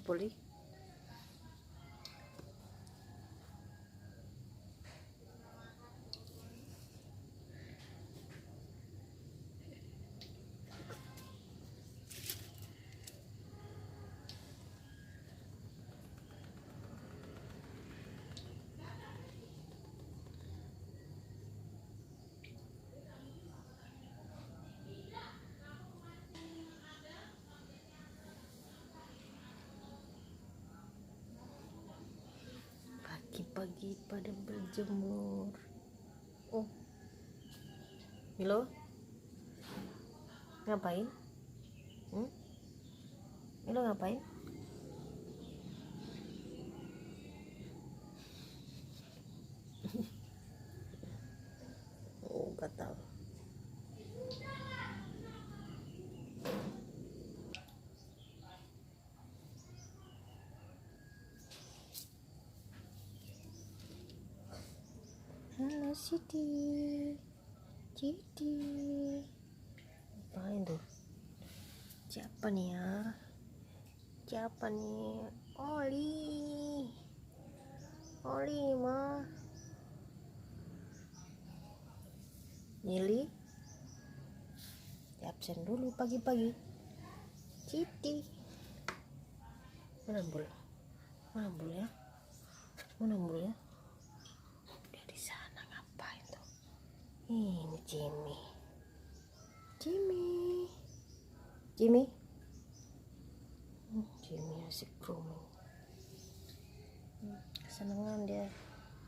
Poli. Pagi-pagi pada berjemur. Oh, Milo, ngapain? Milo ngapain? Oh, gatal. Halo Siti, ngapain tuh? Siapa nih ya? Siapa nih? Oli mah. Nyili, absen dulu pagi-pagi. Siti, mana bul ya? Dia di sana ngapain tuh? Ini Jimmy asik grooming. Kesenangan dia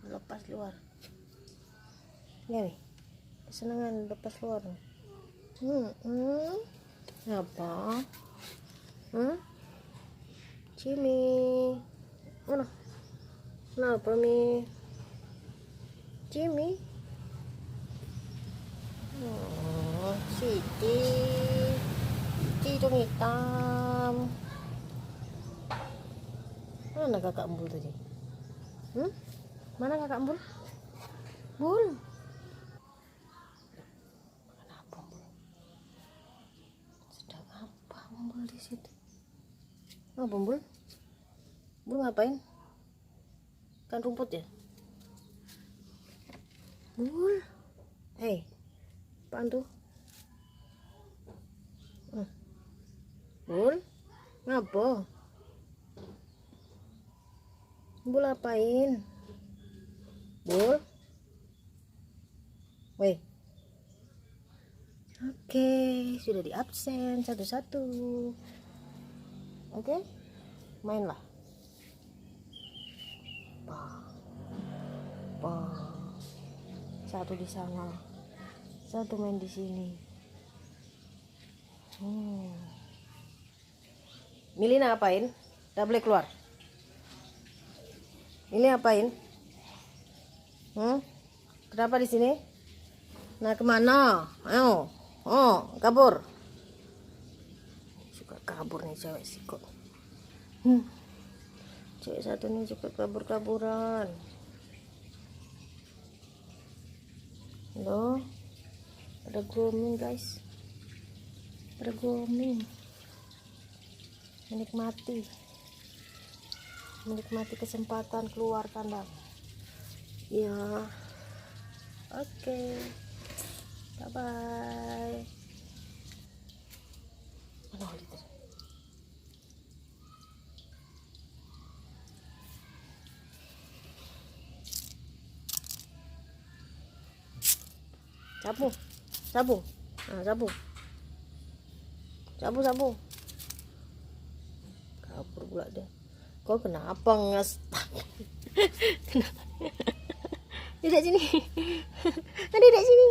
lepas luar. Ya nih, kesenangan lepas luar. Apa? Jimmy, mana? Kenapa Mi? Jimmy? Oh, Siti hidung hitam. Mana kakak Embul tadi? Mana kakak Embul? Bul. Kenapa Embul? Sedang apa Embul di situ? Apa Embul? Embul ngapain? Kan rumput ya? Bul. Hei, apaan tuh? Bul, ngapa? Bul apain? Bul? Weh. Oke, sudah di absen satu-satu. Oke, mainlah. Satu di sana, satu main di sini. Milih ngapain? Udah boleh keluar. Milih ngapain? Kenapa di sini? Nah, kemana? Ayo, kabur. Suka kabur nih cewek siko. Cewek satu nih suka kabur-kaburan. Loh, ada grooming guys, ada grooming. Menikmati kesempatan keluar kandang ya. Oke, bye bye. Mana Oli tadi? Sabu. Kabur pula dia. Kau kenapa ngestak? Tidak sini. Tidak sini.